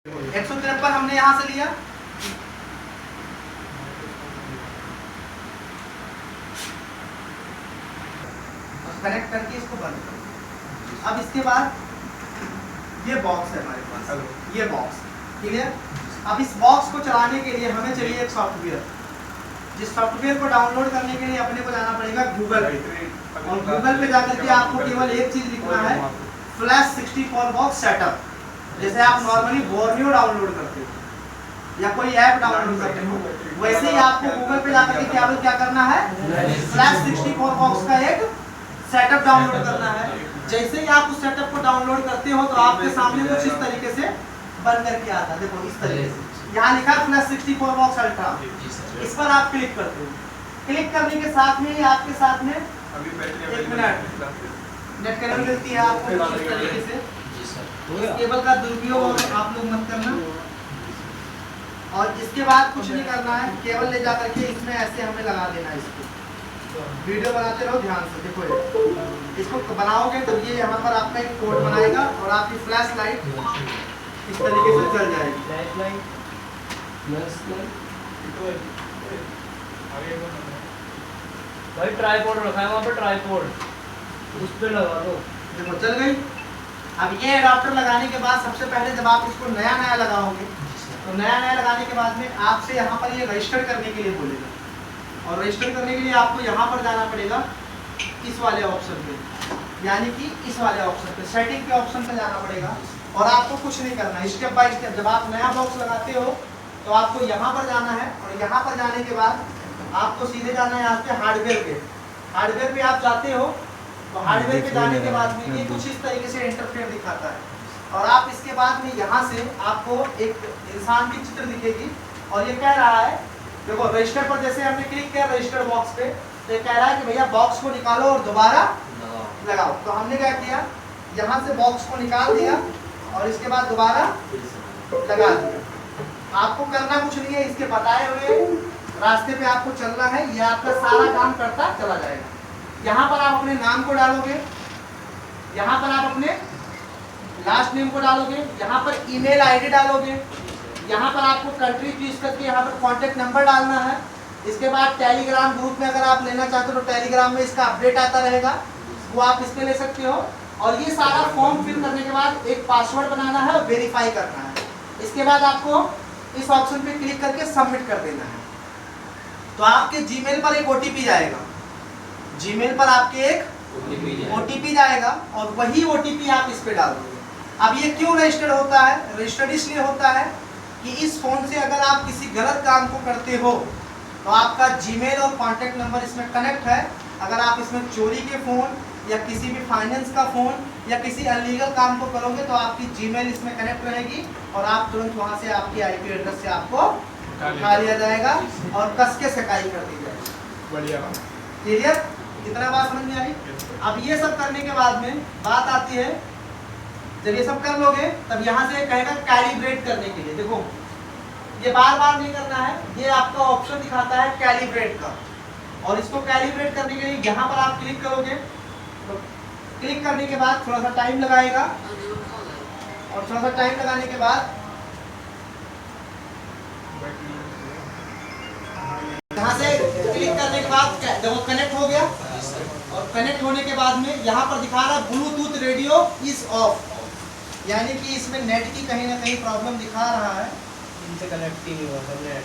153 हमने यहाँ से लिया, कनेक्ट करके इसको बंद करो। अब इसके बाद ये बॉक्स है हमारे पास, ये बॉक्स क्लियर। अब इस बॉक्स को चलाने के लिए हमें चाहिए एक सॉफ्टवेयर। जिस सॉफ्टवेयर को डाउनलोड करने के लिए अपने को जाना पड़ेगा गूगल पे, और गूगल पे जाकर के आपको केवल एक चीज लिखना है, फ्लैश 64 बॉक्स सेटअप। जैसे आप नॉर्मली बोर्नियो डाउनलोड करते हो या कोई ऐप डाउनलोड करते हो, वैसे ही आपको गूगल पे जाकर के क्या करना है, फ्लैश 64 बॉक्स का एक सेटअप डाउनलोड करना है। जैसे ही आप उस सेटअप को डाउनलोड करते हो तो आपके सामने कुछ इस तरीके से बन करके आता है। देखो इस तरीके से यहाँ लिखा है फ्लैश 64 बॉक्स अल्ट्रा, इस पर आप क्लिक करते हो। क्लिक करने के साथ में ही आपके साथ में एक मिनट नेट कनेक्ट मिलती है आपको इस तरीके से। इस केबल का दुरुपयोग आप लोग मत करना, और इसके बाद कुछ नहीं करना है, केबल ले जाकर के इसमें ऐसे हमें लगा देना है। इसको वीडियो बनाते रहो ध्यान से, देखो इसको बनाओगे तो ये यहाँ पर आपका एक कोड बनाएगा और आपकी फ्लैश लाइट इस तरीके से चल जाएगी। फ्लैश लाइट भाई ट्राइपॉड रखा है वहाँ पे, ट्राइपॉड उस पे लगा दो। देखो चल गई। अब ये एडाप्टर लगाने के बाद सबसे पहले जब आप इसको नया नया लगाओगे तो नया नया लगाने के बाद में आपसे यहाँ पर ये रजिस्टर करने के लिए बोलेगा, और रजिस्टर करने के लिए आपको यहाँ पर जाना पड़ेगा इस वाले ऑप्शन पे, यानी कि इस वाले ऑप्शन पे, सेटिंग के ऑप्शन पे जाना पड़ेगा। और आपको कुछ नहीं करना, स्टेप बाय स्टेप जब आप नया बॉक्स लगाते हो तो आपको यहाँ पर जाना है, और यहाँ पर जाने के बाद आपको सीधे जाना है यहाँ पे हार्डवेयर पे। हार्डवेयर पे आप जाते हो तो हार्डवेयर पे जाने के बाद में ये कुछ इस तरीके से इंटरफेस दिखाता है, और आप इसके बाद में यहाँ से आपको एक इंसान की चित्र दिखेगी, और ये कह रहा है, देखो रजिस्टर पर जैसे हमने क्लिक किया रजिस्टर बॉक्स पे, तो ये कह रहा है कि भैया बॉक्स को निकालो और दोबारा लगाओ। तो हमने क्या किया, यहाँ से बॉक्स को निकाल दिया और इसके बाद दोबारा लगा दिया। आपको करना कुछ नहीं है, इसके बताए हुए रास्ते पे आपको चलना है, ये आपका सारा काम करता चला जाएगा। यहाँ पर आप अपने नाम को डालोगे, यहाँ पर आप अपने लास्ट नेम को डालोगे, यहाँ पर ईमेल आईडी डालोगे, यहाँ पर आपको कंट्री चूज करके यहाँ पर कॉन्टेक्ट नंबर डालना है। इसके बाद टेलीग्राम ग्रुप में अगर आप लेना चाहते हो तो टेलीग्राम में इसका अपडेट आता रहेगा, वो आप इस पे ले सकते हो। और ये सारा फॉर्म फिल करने के बाद एक पासवर्ड बनाना है और वेरीफाई करना है। इसके बाद आपको इस ऑप्शन पे क्लिक करके सबमिट कर देना है। तो आपके जीमेल पर एक ओटीपी जाएगा, जीमेल पर आपके एक ओटीपी जाएगा, और वही ओटीपी आप इस पे डाल दोगे। अब ये क्यों रजिस्टर्ड होता है, रजिस्टर्ड इसलिए होता है कि इस फोन से अगर आप किसी गलत काम को करते हो तो आपका जीमेल और कॉन्टैक्ट नंबर इसमें कनेक्ट है। अगर आप इसमें चोरी के फ़ोन या किसी भी फाइनेंस का फ़ोन या किसी अनलीगल काम को करोगे तो आपकी जीमेल इसमें कनेक्ट रहेगी, और आप तुरंत वहाँ से आपकी आईपी एड्रेस से आपको उठा लिया जाएगा और कस के सकाई कर दी जाएगी। बढ़िया क्लियर, इतना बात समझ में आई। अब ये सब करने के बाद में बात आती है, जब ये सब कर लोगे तब यहाँ से कहेगा कैलिब्रेट करने के लिए। देखो ये बार बार नहीं करना है, ये आपका ऑप्शन दिखाता है कैलिब्रेट का, और इसको कैलिब्रेट करने के लिए यहाँ पर आप क्लिक करोगे, तो क्लिक करने के बाद थोड़ा सा टाइम लगाएगा, और थोड़ा सा टाइम लगाने के बाद यहाँ से क्लिक करने के बाद देखो कनेक्ट हो गया, और कनेक्ट होने के बाद में यहाँ पर दिखा रहा है ब्लूटूथ रेडियो इज ऑफ, यानी कि इसमें नेट की कहीं ना कहीं प्रॉब्लम दिखा रहा है, इनसे कनेक्ट ही नहीं हुआ था नेट।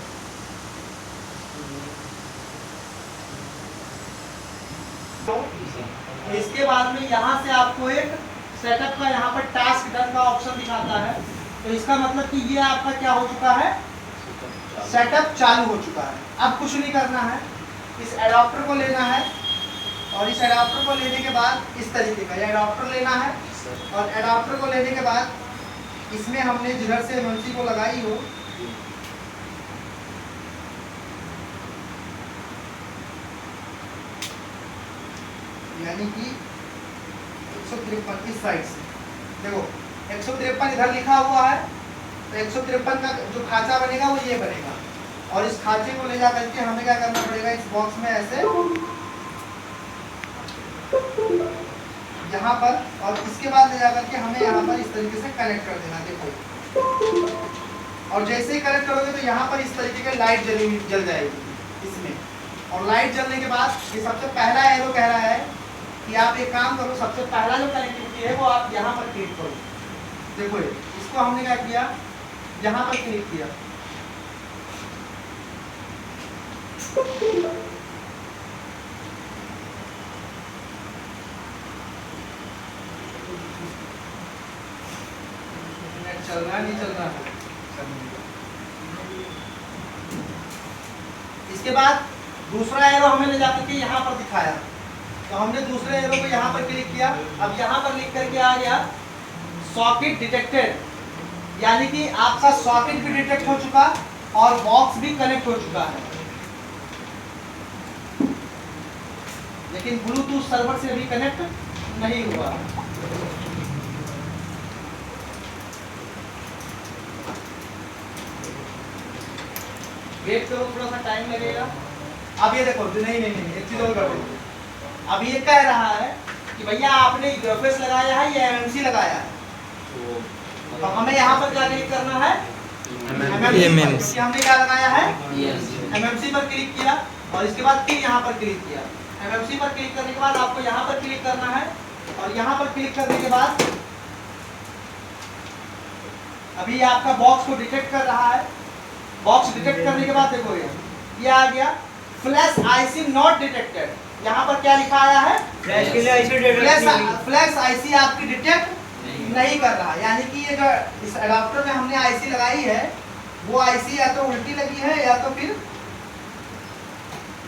तो इसके बाद में यहाँ से आपको एक सेटअप का यहाँ पर टास्क डन का ऑप्शन दिखाता है, तो इसका मतलब कि ये आपका क्या हो चुका है, सेटअप चालू हो चुका है। अब कुछ नहीं करना है, इस एडाप्टर को लेना है, और इस एडाप्टर को लेने के बाद इस तरीके का एडाप्टर लेना है, और एडाप्टर को लेने के बाद इसमें हमने जिधर से एमएमसी को लगाई हो यानी कि 153 इस साइड से, देखो 153 इधर लिखा हुआ है, तो 153 का जो खांचा बनेगा वो ये बनेगा, और इस खांचे को ले जा करके हमें क्या करना पड़ेगा, इस बॉक्स में ऐसे यहाँ पर, और इसके बाद ले जाकर के हमें यहाँ पर इस तरीके से कनेक्ट कर देना। देखो और जैसे ही कनेक्ट करोगे तो यहाँ पर इस तरीके की लाइट जल जाएगी इसमें। और लाइट जलने के बाद ये सबसे पहला एरो कह रहा है कि आप एक काम करो, सबसे पहला जो कनेक्टिविटी है वो आप यहाँ पर क्लिक करो। देखो ये इसको हमने क्या किया, यहाँ पर क्लिक किया। चल रहा नहीं चल रहा है। इसके बाद दूसरा एरो हमें ले जाकर के यहाँ पर दिखाया, तो हमने दूसरे एरो को यहाँ पर क्लिक किया। अब यहाँ पर लिख करके आ गया सॉकेट डिटेक्टेड, यानी कि आपका सॉकेट भी डिटेक्ट हो चुका और बॉक्स भी कनेक्ट हो चुका है, लेकिन ब्लूटूथ सर्वर से अभी कनेक्ट नहीं हुआ। वेट करो, थोड़ा सा टाइम लगेगा। अब ये देखो, नहीं नहीं नहीं एक चीज और कर दो। अब ये कह रहा है कि भैया आपने ग्राफिक्स लगाया है या एमएमसी लगाया है, तो हमें यहाँ पर क्या क्लिक करना है, एमएमसी। हमने क्या लगाया है, एमएमसी पर क्लिक किया और इसके बाद फिर यहाँ पर क्लिक किया। एमएमसी पर क्लिक करने के बाद आपको यहाँ पर क्लिक करना है और यहाँ पर क्लिक करने के बाद अभी आपका बॉक्स को डिटेक्ट कर रहा है। बॉक्स डिटेक्ट करने के बाद देखो ये आ गया फ्लैश आईसी नॉट डिटेक्टेड। यहाँ पर क्या लिखा आया है, फ्लैश के लिए आईसी डिटेक्ट, फ्लैश आईसी आपकी डिटेक्ट नहीं कर रहा, यानी कि ये जो इस अडाप्टर में हमने आईसी लगाई है वो आईसी या तो उल्टी लगी है या तो फिर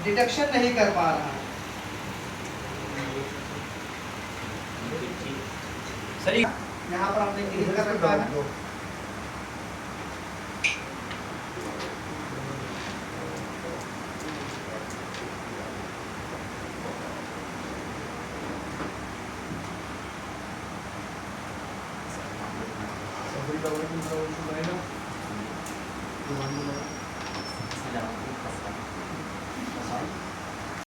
डिटेक्शन नहीं कर पा रहा है। सही। यहाँ पर हमने क्लिक कर रखा है।